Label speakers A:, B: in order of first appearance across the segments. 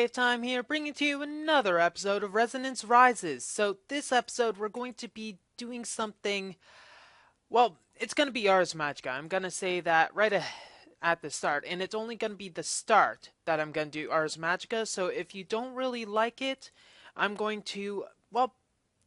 A: WayofFlowingTime here, bringing to you another episode of Resonance Rises. So this episode we're going to be doing something, well, it's going to be Ars Magica. I'm going to say that at the start, and it's only going to be the start that I'm going to do Ars Magica. So if you don't really like it, I'm going to, well,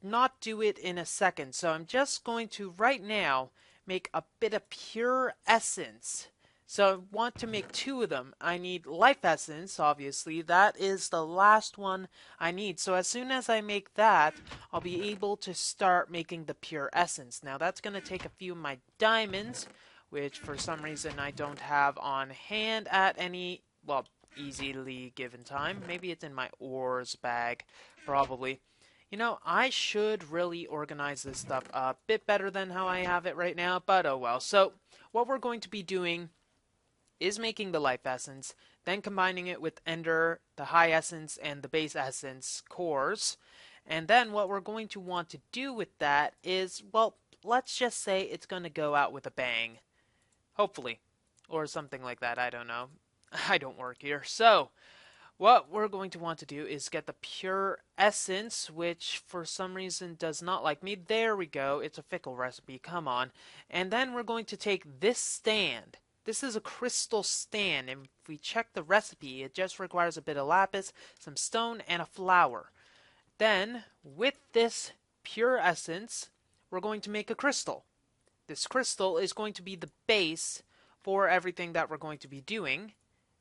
A: not do it in a second. So I'm just going to right now make a bit of pure essence. So I want to make two of them. I need life essence, obviously. That is the last one I need. So as soon as I make that, I'll be able to start making the pure essence. Now that's going to take a few of my diamonds, which for some reason I don't have on hand at any, well, easily given time. Maybe it's in my ores bag, probably. You know, I should really organize this stuff a bit better than how I have it right now, but oh well. So what we're going to be doing is making the life essence, then combining it with Ender, the high essence, and the base essence cores. And then what we're going to want to do with that is, well, let's just say it's going to go out with a bang. Hopefully. Or something like that, I don't know. I don't work here. So, what we're going to want to do is get the pure essence, which for some reason does not like me. There we go. It's a fickle recipe. Come on. And then we're going to take this stand. This is a crystal stand, and if we check the recipe, it just requires a bit of lapis, some stone, and a flower. Then, with this pure essence, we're going to make a crystal. This crystal is going to be the base for everything that we're going to be doing,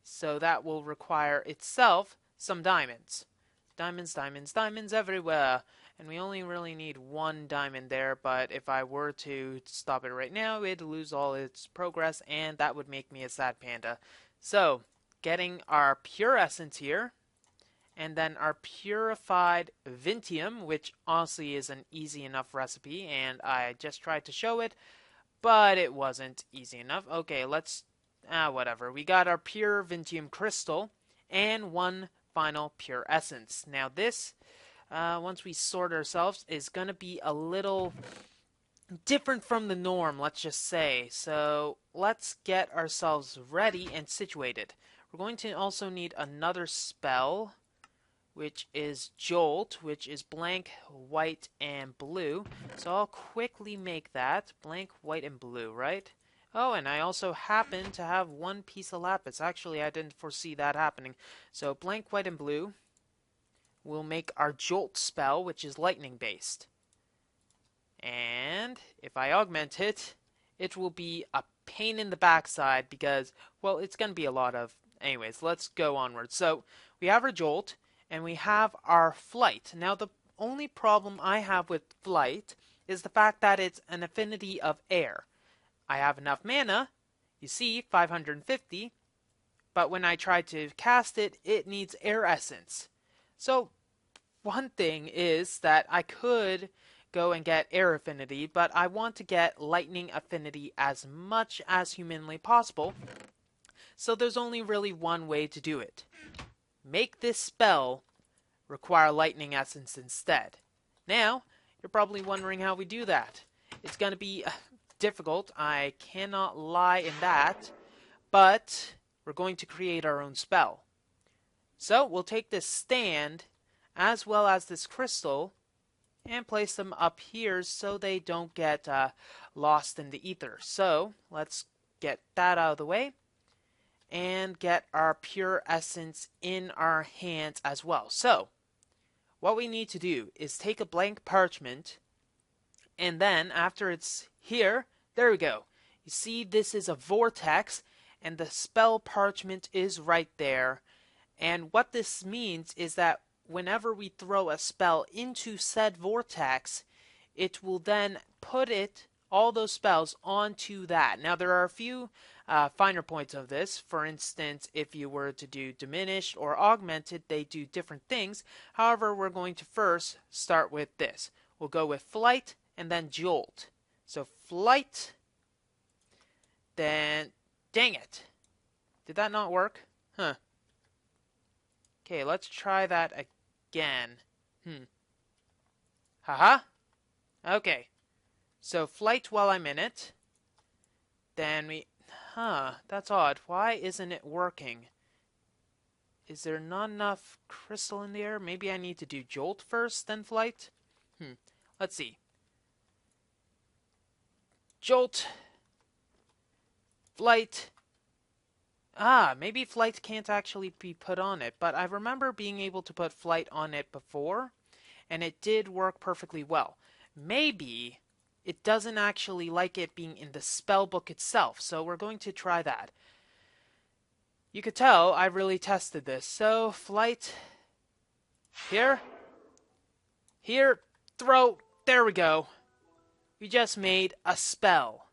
A: so that will require itself some diamonds. Diamonds, diamonds, diamonds everywhere. And we only really need one diamond there, but if I were to stop it right now, it'd lose all its progress, and that would make me a sad panda. So, getting our pure essence here, and then our purified Vintium, which honestly is an easy enough recipe, and I just tried to show it, but it wasn't easy enough. Okay, whatever. We got our pure Vintium crystal, and one final pure essence. Now this, once we sort ourselves, is going to be a little different from the norm, let's just say. So let's get ourselves ready and situated. We're going to also need another spell, which is Jolt, which is blank, white, and blue. So I'll quickly make that. Blank, white, and blue, right? Oh, and I also happen to have one piece of lapis. Actually, I didn't foresee that happening. So blank, white, and blue. We'll make our Jolt spell, which is lightning based. And if I augment it, it will be a pain in the backside because, well, it's going to be a lot of... Anyways, let's go onward. So we have our Jolt, and we have our Flight. Now, the only problem I have with Flight is the fact that it's an affinity of air. I have enough mana, you see, 550, but when I try to cast it, it needs air essence. So, one thing is that I could go and get air affinity, but I want to get lightning affinity as much as humanly possible, so there's only really one way to do it. Make this spell require lightning essence instead. Now, you're probably wondering how we do that. It's going to be difficult, I cannot lie in that, but we're going to create our own spell. So we'll take this stand as well as this crystal and place them up here so they don't get lost in the ether. So let's get that out of the way and get our pure essence in our hands as well. So what we need to do is take a blank parchment, and then after it's here, there we go. You see, this is a vortex, and the spell parchment is right there. And what this means is that whenever we throw a spell into said vortex, it will then put all those spells onto that. Now, there are a few finer points of this. For instance, if you were to do diminished or augmented, they do different things. However, we're going to first start with this. We'll go with Flight and then Jolt. So Flight, then, dang it. Did that not work? Huh. Okay, let's try that again. Haha. Okay. So Flight while I'm in it. Then that's odd. Why isn't it working? is there not enough crystal in the air? Maybe I need to do Jolt first, then Flight? Let's see. Jolt. Flight. Maybe Flight can't actually be put on it, but I remember being able to put Flight on it before, and it did work perfectly well. Maybe it doesn't actually like it being in the spell book itself, so we're going to try that. You could tell I really tested this. So, Flight, here, throw, there we go. We just made a spell.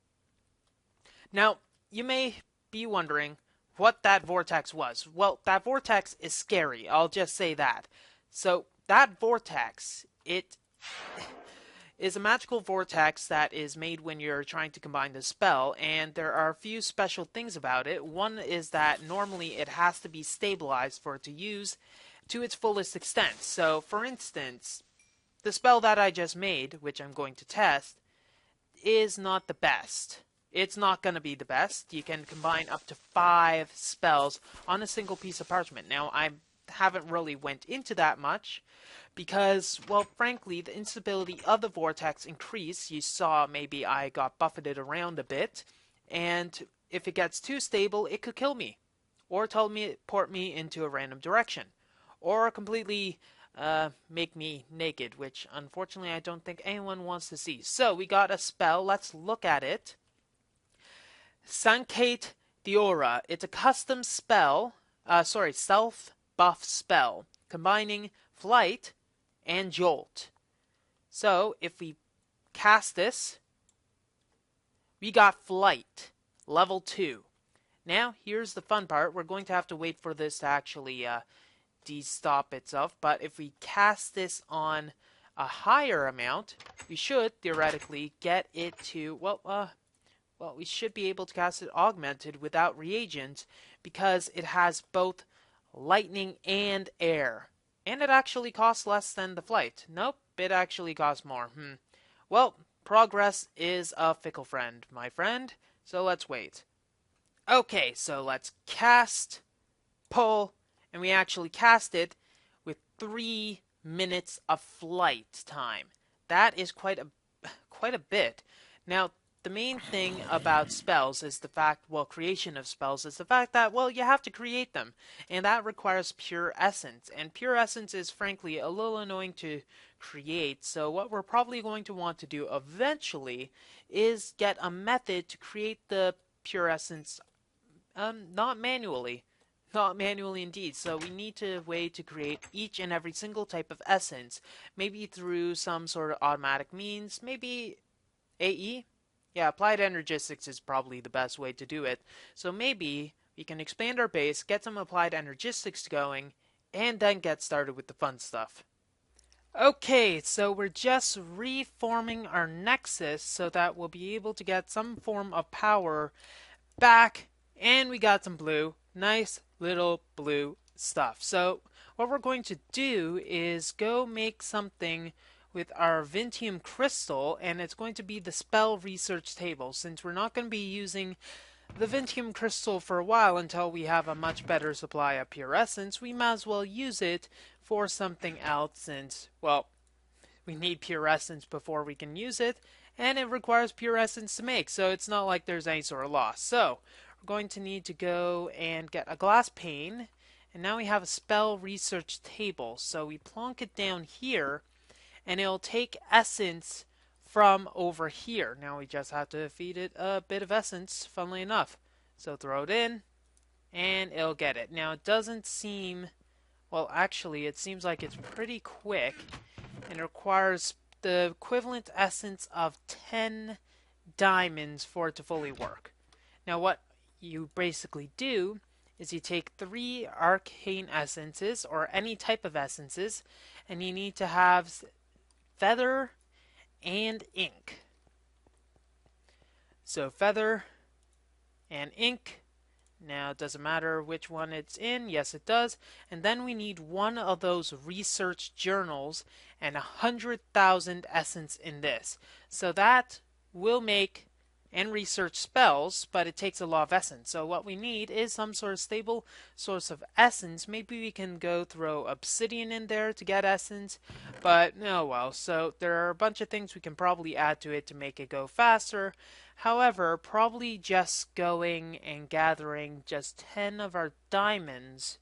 A: Now, you may be wondering what that vortex was. Well, that vortex is scary, I'll just say that. So, that vortex, it is a magical vortex that is made when you're trying to combine the spell, and there are a few special things about it. One is that normally it has to be stabilized for it to use to its fullest extent. So, for instance, the spell that I just made, which I'm going to test, is not the best. It's not going to be the best. You can combine up to 5 spells on a single piece of parchment. Now, I haven't really went into that much, because, well, frankly, the instability of the vortex increased. You saw maybe I got buffeted around a bit, and if it gets too stable, it could kill me, or port me into a random direction, or completely make me naked, which unfortunately I don't think anyone wants to see. So we got a spell. Let's look at it. Sancate the Aura. It's a custom spell, self-buff spell, combining Flight and Jolt. So, if we cast this, we got Flight, level 2. Now, here's the fun part. We're going to have to wait for this to actually de-stop itself, but if we cast this on a higher amount, we should theoretically get it to, we should be able to cast it augmented without reagents, because it has both lightning and air. And it actually costs less than the Flight. Nope, it actually costs more. Well, progress is a fickle friend, my friend. So let's wait. Okay, so let's cast, pull, and we actually cast it with 3 minutes of flight time. That is quite a bit. Now, the main thing about spells is the fact, creation of spells is the fact that, you have to create them. And that requires pure essence. And pure essence is, frankly, a little annoying to create. So what we're probably going to want to do eventually is get a method to create the pure essence, not manually. Not manually indeed. So we need a way to create each and every single type of essence. Maybe through some sort of automatic means. Maybe AE? Yeah, applied energistics is probably the best way to do it. So maybe we can expand our base, get some applied energistics going, and then get started with the fun stuff. Okay, so we're just reforming our nexus so that we'll be able to get some form of power back, and we got some blue. Nice little blue stuff. So what we're going to do is go make something with our Vintium crystal, and it's going to be the spell research table. Since we're not going to be using the Vintium crystal for a while until we have a much better supply of pure essence, we might as well use it for something else, since, we need pure essence before we can use it, and it requires pure essence to make, so it's not like there's any sort of loss. So we're going to need to go and get a glass pane, and now we have a spell research table. So we plonk it down here, and it'll take essence from over here. Now we just have to feed it a bit of essence, funnily enough. So throw it in, and it'll get it. Now it doesn't seem, actually it seems like it's pretty quick, and it requires the equivalent essence of 10 diamonds for it to fully work. Now what you basically do is you take 3 arcane essences, or any type of essences, and you need to have feather and ink. So feather and ink. Now it doesn't matter which one it's in. Yes, it does. And then we need one of those research journals and 100,000 essence in this. So that will make and research spells, but it takes a lot of essence. So what we need is some sort of stable source of essence. Maybe we can go throw obsidian in there to get essence, but no, well. So there are a bunch of things we can probably add to it to make it go faster. However, probably just going and gathering just 10 of our diamonds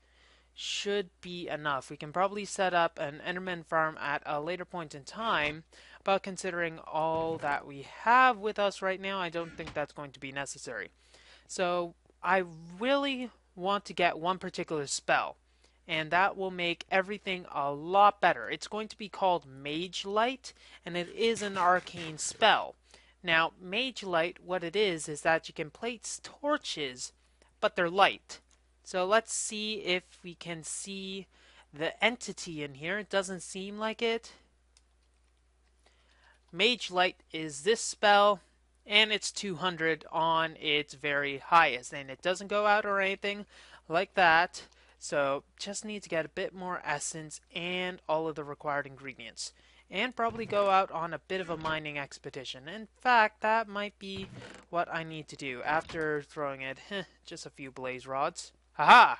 A: should be enough. We can probably set up an Enderman farm at a later point in time, but considering all that we have with us right now, I don't think that's going to be necessary. So I really want to get one particular spell, and that will make everything a lot better. It's going to be called Mage Light, and it is an arcane spell. Now, Mage Light, what it is that you can place torches, but they're light. So let's see if we can see the entity in here. It doesn't seem like it. Mage Light is this spell, and it's 200 on its very highest, and it doesn't go out or anything like that. So just need to get a bit more essence and all of the required ingredients, and probably go out on a bit of a mining expedition. In fact, that might be what I need to do after throwing it just a few blaze rods. Haha!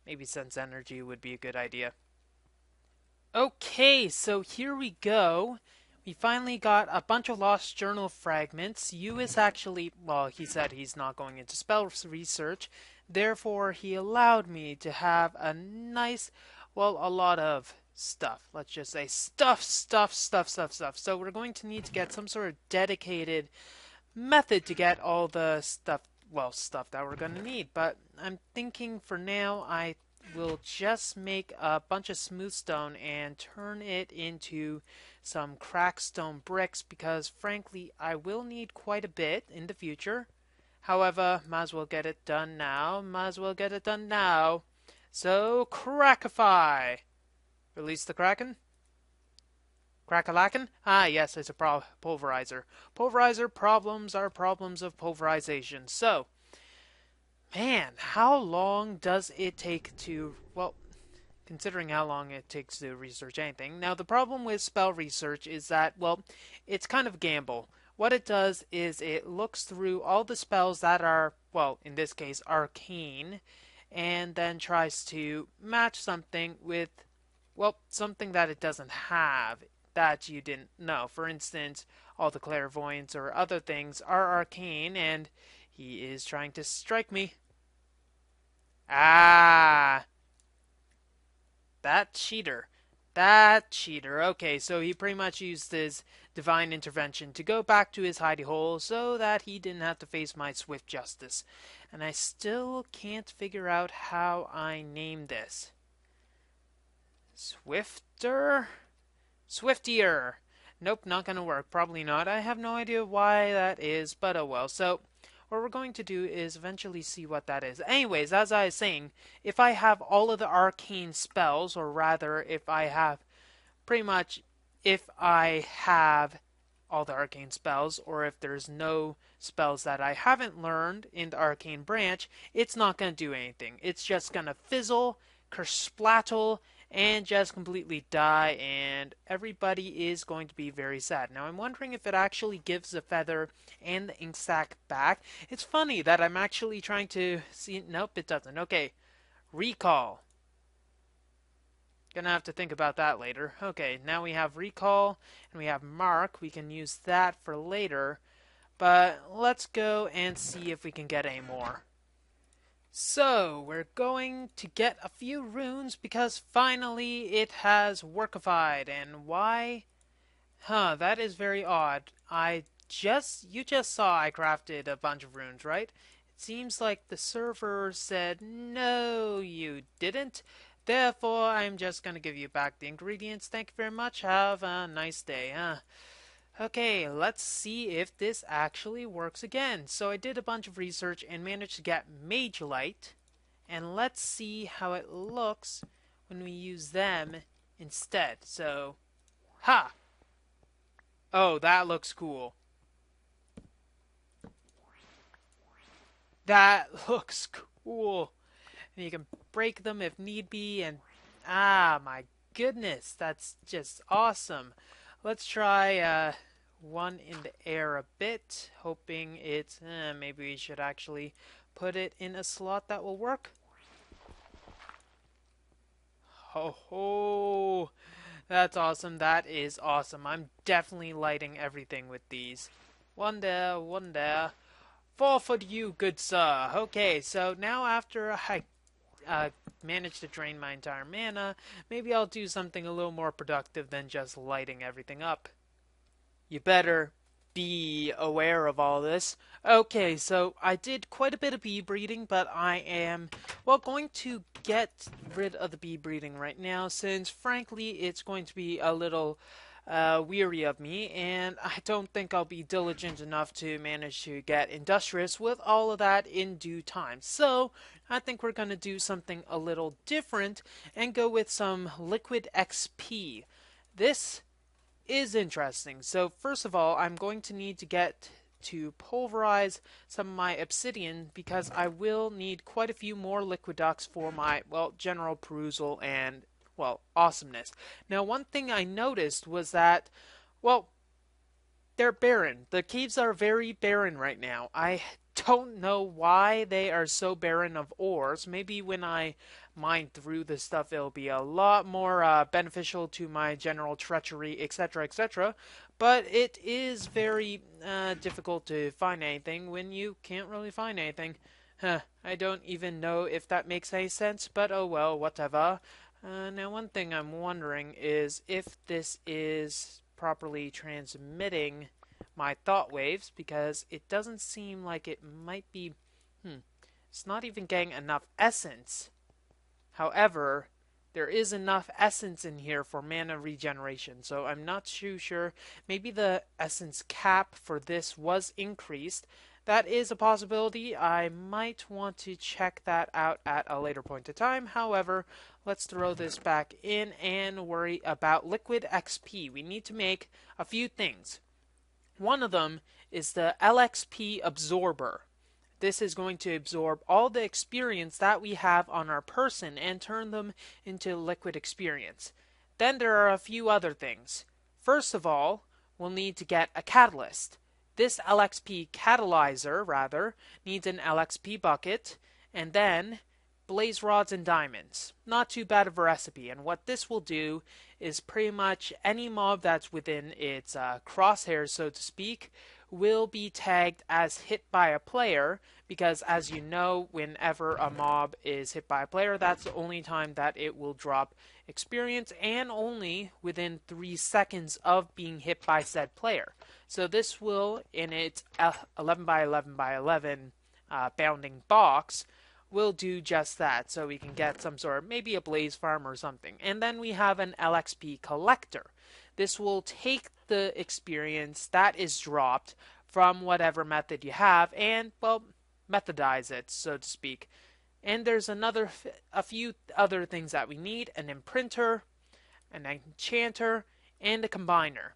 A: Maybe sense energy would be a good idea. Okay, so here we go. We finally got a bunch of lost journal fragments. You is actually, well, he said he's not going into spell research. Therefore, he allowed me to have a nice, well, a lot of stuff. Let's just say stuff. So we're going to need to get some sort of dedicated method to get all the stuff, well, stuff that we're going to need. But I'm thinking for now I will just make a bunch of smooth stone and turn it into some cracked stone bricks, because frankly I will need quite a bit in the future. However, might as well get it done now. So, Crackify! Release the Kraken? Crack-a-lackin'? Ah, yes, it's a pulverizer. Pulverizer problems are problems of pulverization. So, man, how long does it take to, well, considering how long it takes to research anything. Now, the problem with spell research is that, well, it's kind of a gamble. What it does is it looks through all the spells that are, well, in this case, arcane, and then tries to match something with, well, something that it doesn't have that you didn't know. For instance, all the clairvoyance or other things are arcane, and he is trying to strike me. Ah! That cheater. Okay, so he pretty much used his divine intervention to go back to his hidey hole so that he didn't have to face my swift justice. And I still can't figure out how I name this. Swifter? Swiftier. Nope, not gonna work. Probably not. I have no idea why that is, but oh well. So, what we're going to do is eventually see what that is. Anyways, as I was saying, if I have all of the arcane spells, or rather, if I have all the arcane spells, or if there's no spells that I haven't learned in the arcane branch, it's not going to do anything. It's just going to fizzle, kersplattle, and just completely die, and everybody is going to be very sad. Now, I'm wondering if it actually gives the feather and the ink sac back. It's funny that I'm actually trying to see. Nope, it doesn't. Okay, recall. Gonna have to think about that later. Okay, now we have recall, and we have mark. We can use that for later, but let's go and see if we can get any more. So, we're going to get a few runes because finally it has workified. And why? That is very odd. You just saw I crafted a bunch of runes, right? It seems like the server said, no, you didn't. Therefore, I'm just gonna give you back the ingredients. Thank you very much. Have a nice day. Okay, let's see if this actually works again. So I did a bunch of research and managed to get Mage Light. And let's see how it looks when we use them instead. So, ha! Oh, that looks cool. That looks cool. And you can break them if need be, and ah, my goodness, that's just awesome. Let's try one in the air a bit, hoping it's... maybe we should actually put it in a slot that will work. Ho ho! That's awesome. That is awesome. I'm definitely lighting everything with these. One there, one there. Four for you, good sir. Okay, so now after I manage to drain my entire mana, maybe I'll do something a little more productive than just lighting everything up. You better be aware of all this. Okay, so I did quite a bit of bee breeding, but I am, well, going to get rid of the bee breeding right now, since frankly it's going to be a little weary of me, and I don't think I'll be diligent enough to manage to get industrious with all of that in due time. So I think we're going to do something a little different and go with some liquid XP. This is interesting. So first of all, I'm going to need to get to pulverize some of my obsidian because I will need quite a few more liquid ducts for my, well, general perusal and, well, awesomeness. Now, one thing I noticed was that, well, they're barren. The caves are very barren right now. I don't know why they are so barren of ores. Maybe when I mine through the stuff, it'll be a lot more beneficial to my general treachery, etc., etc. But it is very difficult to find anything when you can't really find anything. Huh, I don't even know if that makes any sense, but oh well, whatever. Now, one thing I'm wondering is if this is properly transmitting my thought waves, because it doesn't seem like it might be... It's not even getting enough essence. However, there is enough essence in here for mana regeneration, so I'm not too sure. Maybe the essence cap for this was increased. That is a possibility. I might want to check that out at a later point in time. However, let's throw this back in and worry about liquid XP. We need to make a few things. One of them is the LXP absorber. This is going to absorb all the experience that we have on our person and turn them into liquid experience. Then there are a few other things. First of all, we'll need to get a catalyst. This LXP catalyzer, rather, needs an LXP bucket, and then blaze rods and diamonds. Not too bad of a recipe, and what this will do is pretty much any mob that's within its crosshairs, so to speak, will be tagged as hit by a player, because as you know, whenever a mob is hit by a player, that's the only time that it will drop experience, and only within 3 seconds of being hit by said player. So this will, in its 11 by 11 by 11 bounding box, will do just that, so we can get some sort of, maybe a blaze farm or something. And then we have an LXP collector. This will take the experience that is dropped from whatever method you have and, well, methodize it, so to speak. And there's a few other things that we need: an imprinter, an enchanter, and a combiner.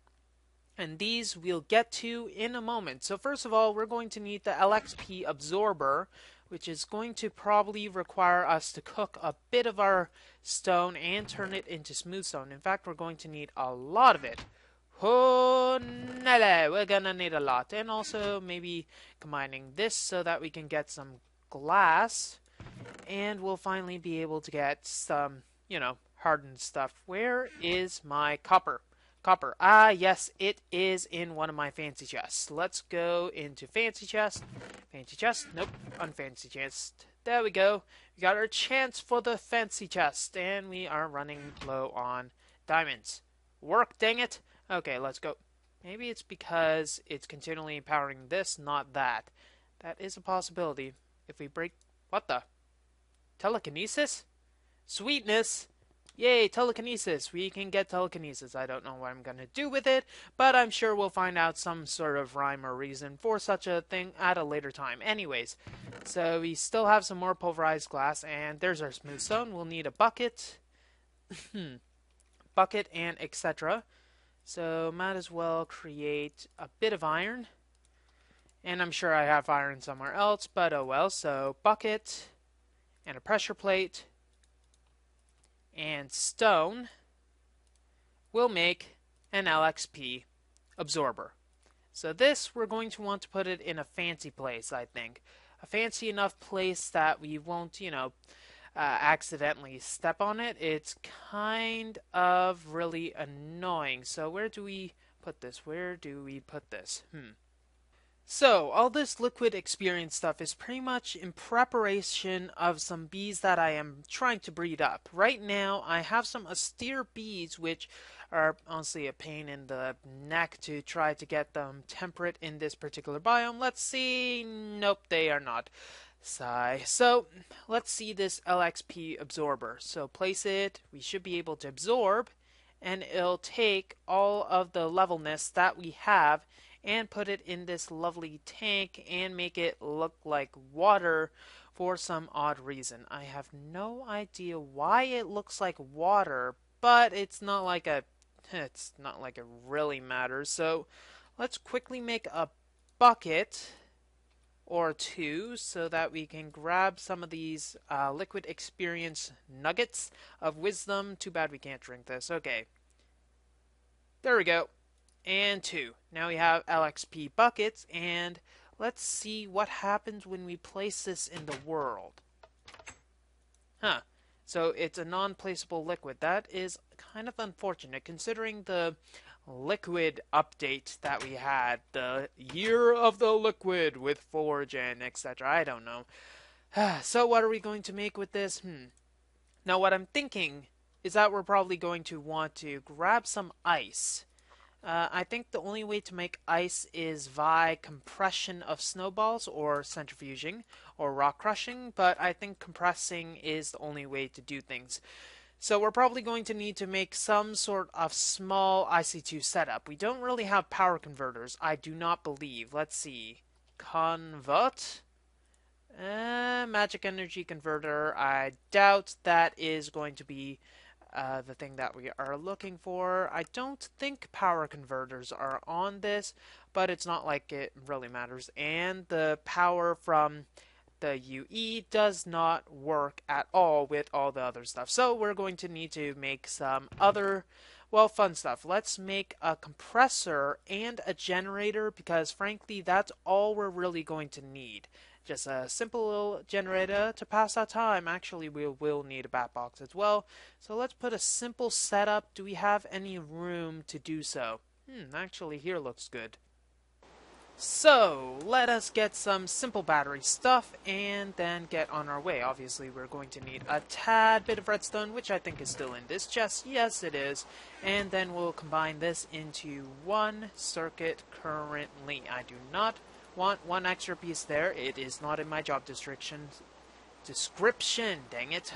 A: And these we'll get to in a moment. So first of all, we're going to need the LXP absorber, which is going to probably require us to cook a bit of our stone and turn it into smooth stone. In fact, we're going to need a lot of it. Oh, nele, we're gonna need a lot. And also maybe combining this so that we can get some glass. And we'll finally be able to get some, hardened stuff. Where is my copper? Copper. Ah, yes, it is in one of my fancy chests. Let's go into fancy chest. Fancy chest. Nope. Unfancy chest. There we go. We got our chance for the fancy chest. And we are running low on diamonds. Work, dang it. Okay, let's go. Maybe it's because it's continually powering this, not that. That is a possibility. If we break... What the? Telekinesis? Sweetness! Yay, telekinesis. We can get telekinesis. I don't know what I'm going to do with it, but I'm sure we'll find out some sort of rhyme or reason for such a thing at a later time. Anyways, so we still have some more pulverized glass, and there's our smooth stone. We'll need a bucket, bucket, and etc. So might as well create a bit of iron. And I'm sure I have iron somewhere else, but oh well. So bucket and a pressure plate and stone will make an LXP absorber. So this, we're going to want to put it in a fancy place, I think. A fancy enough place that we won't, accidentally step on it. It's kind of really annoying. So where do we put this? Where do we put this? So, all this liquid experience stuff is pretty much in preparation of some bees that I am trying to breed up. Right now, I have some austere bees, which are honestly a pain in the neck to try to get them temperate in this particular biome. Let's see. Nope, they are not. Sigh. So, let's see this LXP absorber. So, place it. We should be able to absorb, and it'll take all of the levelness that we have and put it in this lovely tank and make it look like water for some odd reason. I have no idea why it looks like water, but it's not like it really matters. So let's quickly make a bucket or two so that we can grab some of these liquid experience nuggets of wisdom. Too bad we can't drink this. Okay. There we go. And two. Now we have LXP buckets, and let's see what happens when we place this in the world. Huh. So it's a non-placeable liquid. That is kind of unfortunate, considering the liquid update that we had. The year of the liquid with Forge and etc. I don't know. So what are we going to make with this? Now what I'm thinking is that we're probably going to want to grab some ice. I think the only way to make ice is via compression of snowballs or centrifuging or rock crushing, but I think compressing is the only way to do things. So we're probably going to need to make some sort of small IC2 setup. We don't really have power converters, I do not believe. Let's see. Convert. Magic energy converter. I doubt that is going to be the thing that we are looking for. I don't think power converters are on this, but it's not like it really matters. And the power from the UE does not work at all with all the other stuff. So we're going to need to make some other, well, fun stuff. Let's make a compressor and a generator because frankly that's all we're really going to need. Just a simple little generator to pass our time. Actually, we will need a bat box as well. So let's put a simple setup. Do we have any room to do so? Actually here looks good. So, let us get some simple battery stuff and then get on our way. Obviously, we're going to need a tad bit of redstone, which I think is still in this chest. Yes, it is. And then we'll combine this into one circuit currently. I do not want one extra piece there. It is not in my job description. Dang it.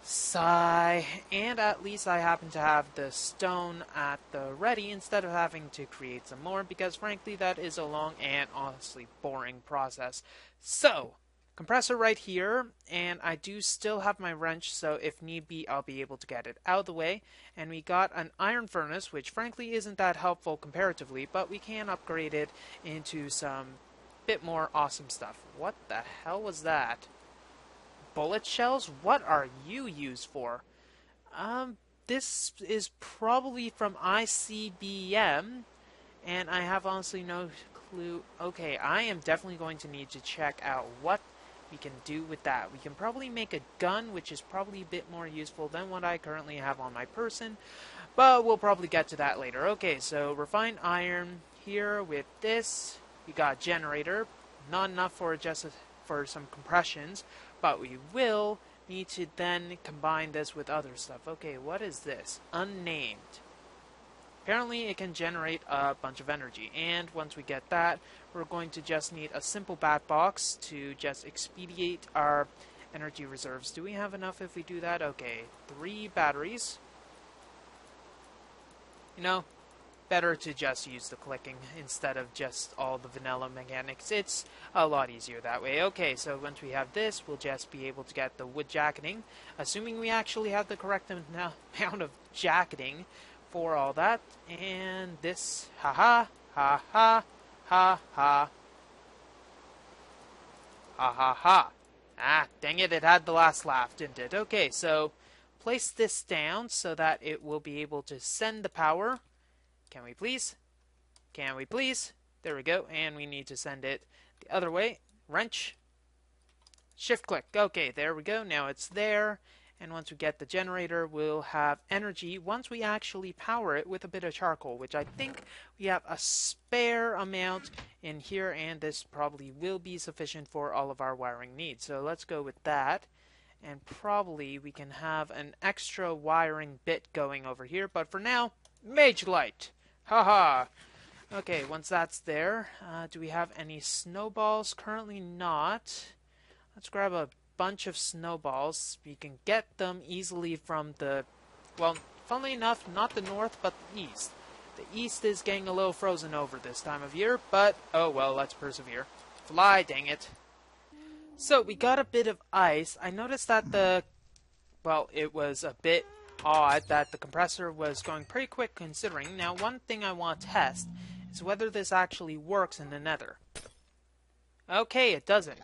A: Sigh. And at least I happen to have the stone at the ready instead of having to create some more because frankly that is a long and honestly boring process. So, compressor right here, and I do still have my wrench, so if need be I'll be able to get it out of the way. And we got an iron furnace, which frankly isn't that helpful comparatively, but we can upgrade it into some bit more awesome stuff. What the hell was that? Bullet shells? What are you used for? This is probably from ICBM, and I have honestly no clue. Okay, I am definitely going to need to check out what we can do with that. We can probably make a gun, which is probably a bit more useful than what I currently have on my person, but we'll probably get to that later. Okay, so refined iron here with this. We got generator, not enough for just for some compressions, but we will need to then combine this with other stuff. Okay, what is this? Unnamed. Apparently it can generate a bunch of energy, and once we get that, we're going to just need a simple bat box to just expedite our energy reserves. Do we have enough if we do that? Okay, 3 batteries. You know, better to just use the clicking instead of just all the vanilla mechanics. It's a lot easier that way. Okay, so once we have this, we'll just be able to get the wood jacketing, assuming we actually have the correct amount of jacketing for all that. And this, haha, ha ha, ha ha, ha ha ha. Ah, dang it, it had the last laugh, didn't it? Okay, so place this down so that it will be able to send the power. Can we please? Can we please? There we go. And we need to send it the other way. Wrench. Shift click. Okay, there we go. Now it's there. And once we get the generator, we'll have energy once we actually power it with a bit of charcoal, which I think we have a spare amount in here, and this probably will be sufficient for all of our wiring needs. So let's go with that. And probably we can have an extra wiring bit going over here, but for now, Mage Light. Haha. Okay, once that's there, do we have any snowballs? Currently not. Let's grab a bunch of snowballs. We can get them easily from the, well, funnily enough, not the north, but the east. The east is getting a little frozen over this time of year, but oh well, let's persevere. Fly, dang it. So, we got a bit of ice. I noticed that well, it was a bit odd that the compressor was going pretty quick considering. Now, one thing I want to test is whether this actually works in the nether. Okay, it doesn't.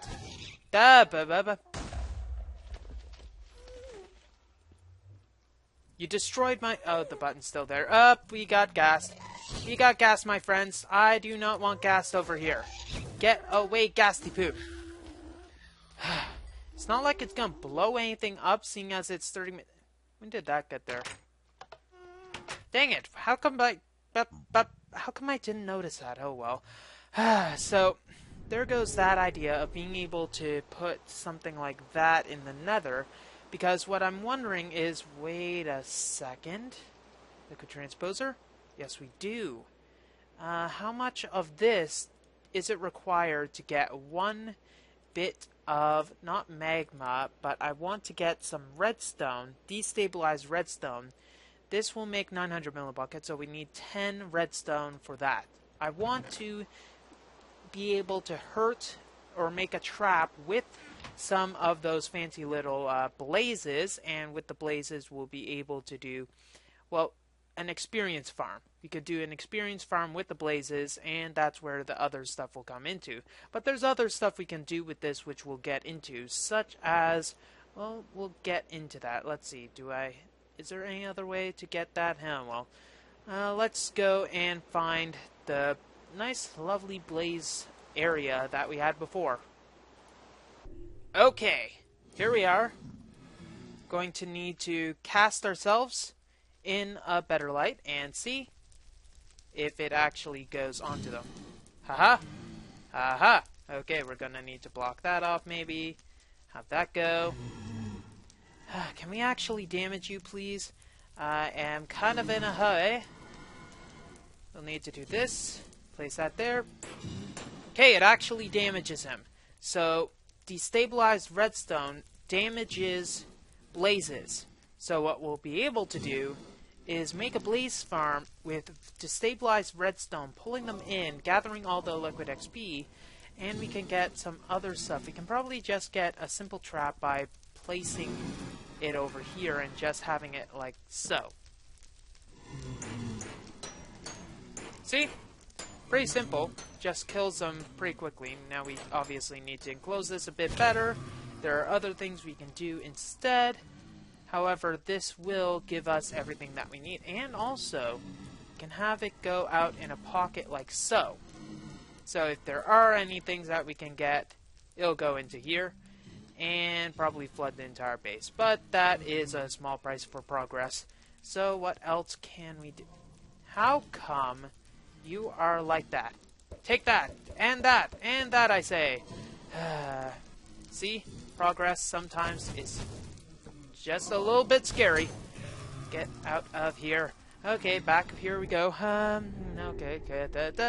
A: You destroyed my... Oh, the button's still there. Up, we got gassed. We got gas, my friends. I do not want gassed over here. Get away, ghastly poop. It's not like it's gonna blow anything up, seeing as it's 30 minutes. When did that get there? Dang it! How come how come I didn't notice that? Oh well. So, there goes that idea of being able to put something like that in the nether, because what I'm wondering is, wait a second, liquid transposer? Yes, we do. How much of this is it required to get one bit of, not magma, but I want to get some redstone, destabilized redstone. This will make 900 millibuckets, so we need 10 redstone for that. I want to be able to hurt or make a trap with some of those fancy little blazes, and with the blazes we'll be able to do, well, an experience farm. We could do an experience farm with the blazes, and that's where the other stuff will come into. But there's other stuff we can do with this which we'll get into, such as, well, we'll get into that. Let's see, is there any other way to get that? Well, let's go and find the nice, lovely blaze area that we had before. Okay, here we are. Going to need to cast ourselves in a better light and see if it actually goes onto them. Haha! Haha! Okay, we're gonna need to block that off maybe. Have that go. Can we actually damage you, please? I am kind of in a hurry. We'll need to do this. Place that there. Okay, it actually damages him. So, destabilized redstone damages blazes. So what we'll be able to do is make a blaze farm with destabilized redstone, pulling them in, gathering all the liquid XP, and we can get some other stuff. We can probably just get a simple trap by placing it over here and just having it like so. See? Pretty simple. Just kills them pretty quickly. Now we obviously need to enclose this a bit better. There are other things we can do instead. However, this will give us everything that we need. And also, we can have it go out in a pocket like so. So if there are any things that we can get, it'll go into here and probably flood the entire base. But that is a small price for progress. So what else can we do? How come you are like that? Take that, and that, and that, I say. See? Progress sometimes is just a little bit scary. Get out of here. Okay, back here we go. Okay, okay.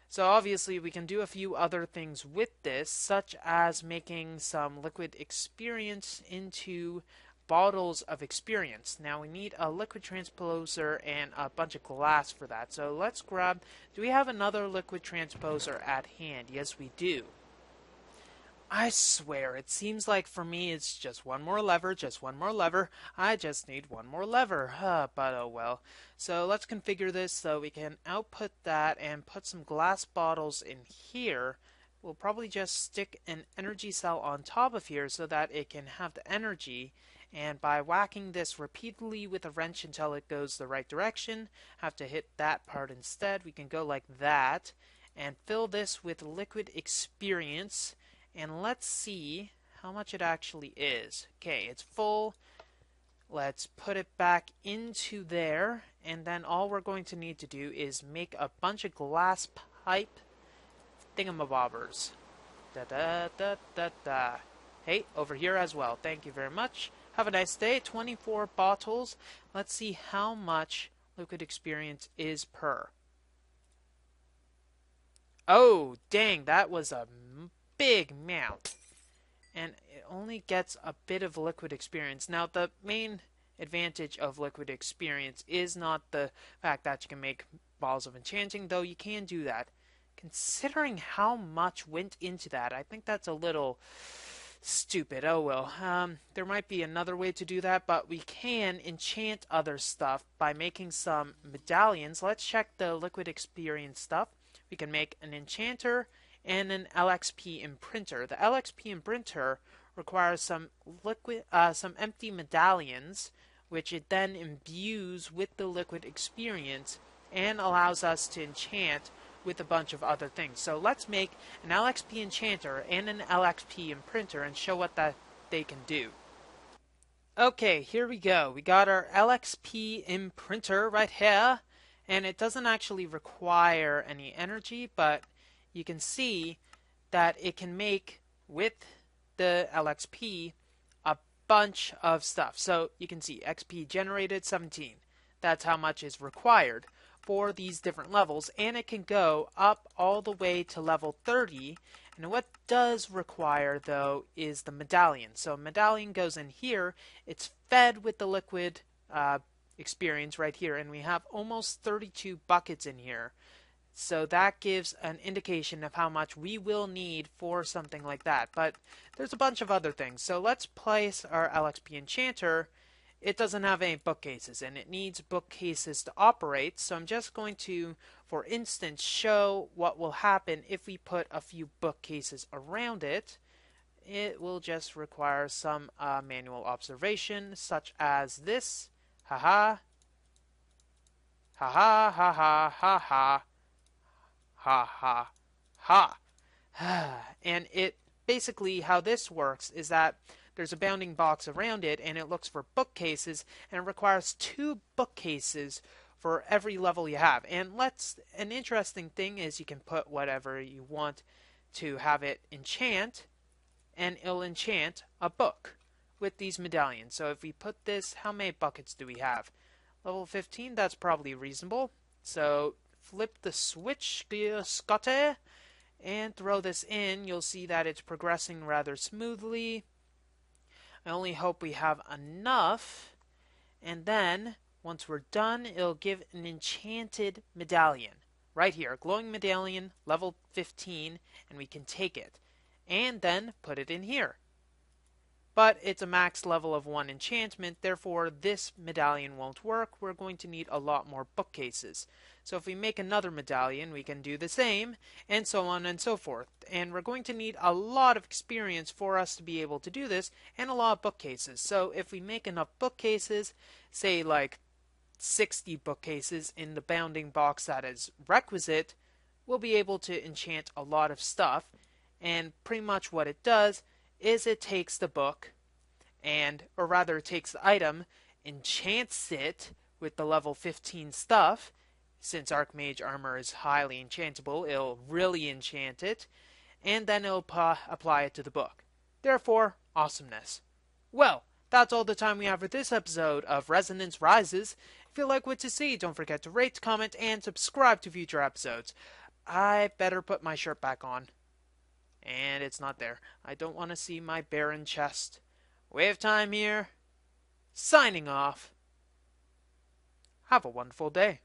A: So obviously we can do a few other things with this, such as making some liquid experience into bottles of experience. Now we need a liquid transposer and a bunch of glass for that. So let's grab, do we have another liquid transposer at hand? Yes, we do. I swear, it seems like for me it's just one more lever, just one more lever. I just need one more lever. But oh well. So let's configure this so we can output that and put some glass bottles in here. We'll probably just stick an energy cell on top of here so that it can have the energy. And by whacking this repeatedly with a wrench until it goes the right direction, have to hit that part instead. We can go like that and fill this with liquid experience. And let's see how much it actually is. Okay, it's full. Let's put it back into there. And then all we're going to need to do is make a bunch of glass pipe thingamabobbers. Da da da da da. Hey, over here as well. Thank you very much. Have a nice day. 24 bottles. Let's see how much liquid experience is per. Oh, dang, that was a big amount. And it only gets a bit of liquid experience. Now, the main advantage of liquid experience is not the fact that you can make balls of enchanting, though you can do that. Considering how much went into that, I think that's a little stupid. Oh well. There might be another way to do that, but we can enchant other stuff by making some medallions. Let's check the liquid experience stuff. We can make an enchanter and an LXP imprinter. The LXP imprinter requires some empty medallions, which it then imbues with the liquid experience and allows us to enchant with a bunch of other things. So let's make an LXP enchanter and an LXP imprinter and show what that they can do. Okay, here we go. We got our LXP imprinter right here, and it doesn't actually require any energy, but you can see that it can make with the LXP a bunch of stuff. So you can see XP generated 17. That's how much is required for these different levels, and it can go up all the way to level 30. And what does require though is the medallion. So medallion goes in here, it's fed with the liquid experience right here, and we have almost 32 buckets in here. So that gives an indication of how much we will need for something like that. But there's a bunch of other things. So let's place our LXP enchanter. It doesn't have any bookcases, and it needs bookcases to operate. So I'm just going to, for instance, show what will happen if we put a few bookcases around it. It will just require some manual observation, such as this. Haha. Haha, ha ha, ha ha. Ha ha ha. And it basically, how this works is that there's a bounding box around it, and it looks for bookcases, and it requires 2 bookcases for every level you have. And an interesting thing is you can put whatever you want to have it enchant, and it'll enchant a book with these medallions. So if we put this, how many buckets do we have? Level 15, that's probably reasonable. So flip the switch, Scotty, and throw this in. You'll see that it's progressing rather smoothly. I only hope we have enough. And then, once we're done, it'll give an enchanted medallion. Right here, glowing medallion, level 15, and we can take it. And then put it in here. But it's a max level of 1 enchantment, therefore this medallion won't work. We're going to need a lot more bookcases. So if we make another medallion, we can do the same, and so on and so forth. And we're going to need a lot of experience for us to be able to do this, and a lot of bookcases. So if we make enough bookcases, say like 60 bookcases in the bounding box that is requisite, we'll be able to enchant a lot of stuff. And pretty much what it does is it takes the book, or rather it takes the item, enchants it with the level 15 stuff. Since Archmage armor is highly enchantable, it'll really enchant it, and then it'll apply it to the book. Therefore, awesomeness. Well, that's all the time we have for this episode of Resonance Rises. If you like what you see, don't forget to rate, comment, and subscribe to future episodes. I better put my shirt back on. And it's not there. I don't want to see my barren chest. WayofTime here, signing off. Have a wonderful day.